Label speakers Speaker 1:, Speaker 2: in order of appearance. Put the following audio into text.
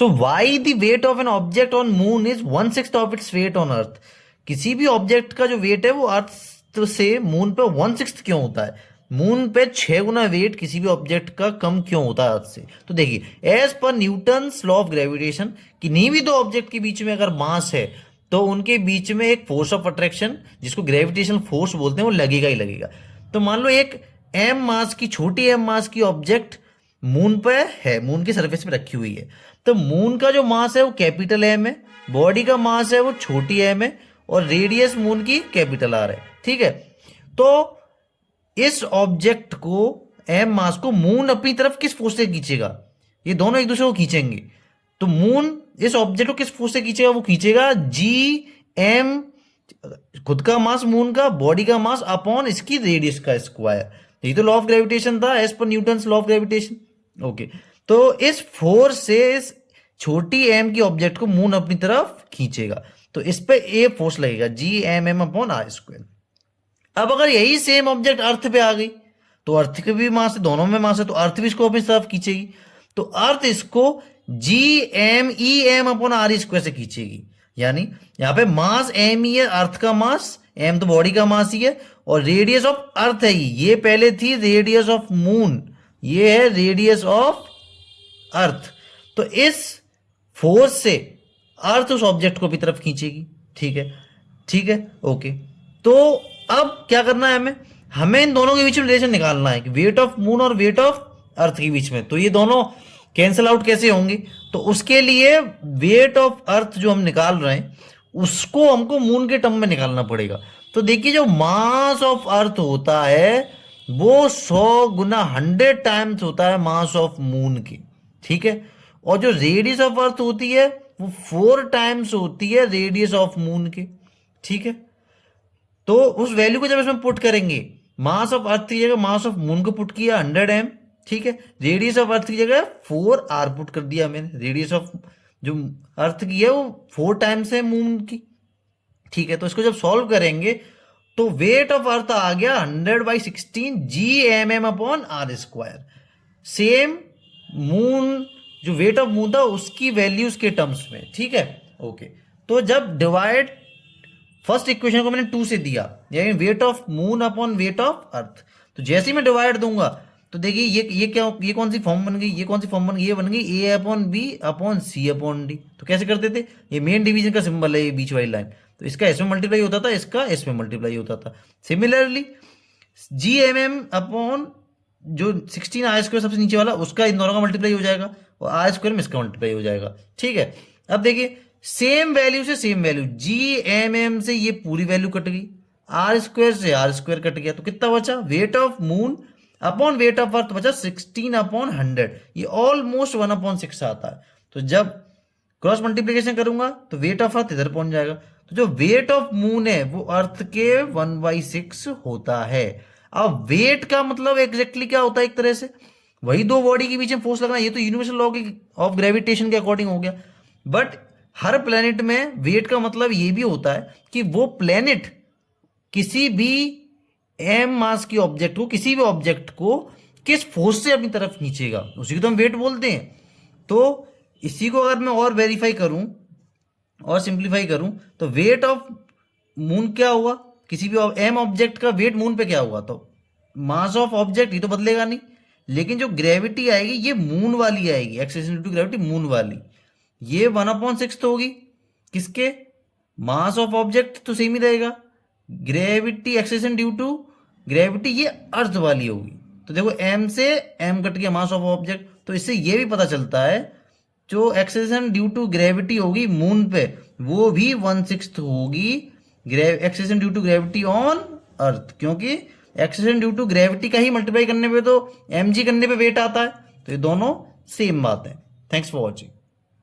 Speaker 1: So why the weight of an object on moon is 1/6 of its weight on earth. किसी भी object का जो wait है वो अर्थ से मून पे 1/6 क्यों होता है? मून पे 6 गुना वेट किसी भी ऑब्जेक्ट का कम क्यों होता है अर्थ से? तो देखिए, एज पर न्यूटन्स लॉ ऑफ ग्रेविटेशन, किन्हीं भी दो ऑब्जेक्ट के बीच में अगर मास है तो उनके बीच में एक फोर्स ऑफ अट्रैक्शन, जिसको ग्रेविटेशनल फोर्स बोलते हैं, वो लगेगा ही लगेगा। तो मान लो एक एम मास की, छोटी एम मास की ऑब्जेक्ट मून पे है, मून की सरफेस पे रखी हुई है, तो मून का जो मास है वो कैपिटल एम है, बॉडी का मास है वो छोटी एम है, और रेडियस मून की कैपिटल आर है। ठीक है, तो इस ऑब्जेक्ट को, एम मास को, मून अपनी तरफ किस फोर्स से खींचेगा? ये दोनों एक दूसरे को खींचेंगे। तो मून इस ऑब्जेक्ट को किस फोर्स से खींचेगा? वो खींचेगा जी एम, खुद का मास मून का, बॉडी का मास अपॉन इसकी रेडियस का स्क्वायर। यही तो लॉ ऑफ ग्रेविटेशन था एज पर Newton's law of gravitation. Okay, तो इस फोर्स से इस छोटी एम की ऑब्जेक्ट को मून अपनी तरफ खींचेगा, तो इस पे ए फोर्स लगेगा, G M M upon R square. अब अगर यही सेम ऑब्जेक्ट अर्थ पे आ गई, तो अर्थ के भी मास है, दोनों में मास है, तो अर्थ भी इसको अपनी तरफ खींचेगी। तो अर्थ इसको G M E M upon R square से खींचेगी। यानी यहां पे मास एम ही है, अर्थ का मास, एम तो बॉडी का मास ही है, और रेडियस ऑफ अर्थ है ये पहले थी रेडियस ऑफ मून, ये है रेडियस ऑफ अर्थ। तो इस फोर्स से अर्थ उस ऑब्जेक्ट को भी तरफ खींचेगी। ठीक है, ठीक है, ओके। तो अब क्या करना है हमें? हमें इन दोनों के बीच में रिलेशन निकालना है कि वेट ऑफ मून और वेट ऑफ अर्थ के बीच में। तो ये दोनों कैंसिल आउट कैसे होंगे? तो उसके लिए वेट ऑफ अर्थ जो हम निकाल रहे हैं उसको हमको मून के टर्म में निकालना पड़ेगा। तो देखिए, जो मास ऑफ अर्थ होता है वो 100 गुना, 100 टाइम्स होता है मास ऑफ मून के। ठीक है, और जो रेडियस ऑफ अर्थ होती है वो 4 टाइम्स होती है रेडियस ऑफ मून के। ठीक है, तो उस वैल्यू को जब इसमें पुट करेंगे, मास ऑफ अर्थ की जगह मास ऑफ मून को पुट किया 100 एम, ठीक है, रेडियस ऑफ अर्थ की जगह 4 आर पुट कर दिया मैंने। रेडियस ऑफ जो अर्थ की है वो 4 टाइम्स है मून की। ठीक है, तो इसको जब सॉल्व करेंगे तो वेट ऑफ अर्थ आ गया 100/16 G M M upon R square. Same moon, जो वेट ऑफ मून था उसकी वैल्यूज के टर्म्स में। ठीक है, ओके। तो जब डिवाइड फर्स्ट इक्वेशन को मैंने 2 से दिया, यानी wait of moon upon weight of अर्थ, तो जैसे ही मैं डिवाइड दूंगा तो देखिए ये क्या, ये कौन सी फॉर्म बन गई, ये कौन सी फॉर्म बन गई, ये बन गई ए अपॉन बी अपॉन सी अपॉन डी। तो कैसे करते थे? ये मेन डिवीजन का सिंबल है, ये बीच वाली लाइन, तो इसका इसमें मल्टीप्लाई होता था, इसका इसमें मल्टीप्लाई होता था। Similarly G M M upon जो 16 आर स्क्वायर सबसे नीचे वाला, उसका इन दोनों का मल्टीप्लाई हो जाएगा, और आर स्क्वायर में इसका मल्टीप्लाई हो जाएगा। ठीक है, अब देखिए सेम वैल्यू से same value, G M M से ये पूरी वैल्यू कट गई, आर स्क्वायर से आर स्क्वायर कट गया, तो कितना बचा? Weight of moon upon weight of earth बचा 16 अपॉन 100। ये ऑलमोस्ट 1/6 आता है। तो जब क्रॉस मल्टीप्लीकेशन करूंगा तो वेट ऑफ अर्थ इधर पहुंच जाएगा। तो जो वेट ऑफ मून है वो अर्थ के 1/6 होता है। अब वेट का मतलब एग्जैक्टली क्या होता है? एक तरह से वही दो बॉडी के बीच में फोर्स लगना, ये तो यूनिवर्सल लॉ ऑफ ग्रेविटेशन के अकॉर्डिंग हो गया। बट हर प्लेनेट में वेट का मतलब ये भी होता है कि वो प्लेनेट किसी भी एम मास की ऑब्जेक्ट को, किसी भी ऑब्जेक्ट को किस फोर्स से अपनी तरफ खींचेगा, उसी को तो हम वेट बोलते हैं। तो इसी को अगर मैं और वेरीफाई करूं और सिंप्लीफाई करूं तो वेट ऑफ मून क्या हुआ? किसी भी एम ऑब्जेक्ट का वेट मून पे क्या हुआ? तो मास ऑफ ऑब्जेक्ट ये तो बदलेगा नहीं, लेकिन जो ग्रेविटी आएगी ये मून वाली आएगी, acceleration due to gravity moon वाली। ये 1/6 तो होगी किसके? मास ऑफ ऑब्जेक्ट तो सेम ही रहेगा, gravity acceleration due to gravity ये अर्थ वाली होगी। तो देखो एम से एम कट गया, मास ऑफ ऑब्जेक्ट, तो इससे ये भी पता चलता है जो एक्सेलरेशन ड्यू टू ग्रेविटी होगी मून पे वो भी 1/6 होगी acceleration due to gravity on earth, क्योंकि एक्सेलरेशन ड्यू टू ग्रेविटी का ही मल्टीप्लाई करने पे तो mg करने पे वेट आता है। तो ये दोनों सेम बात है। Thanks for watching.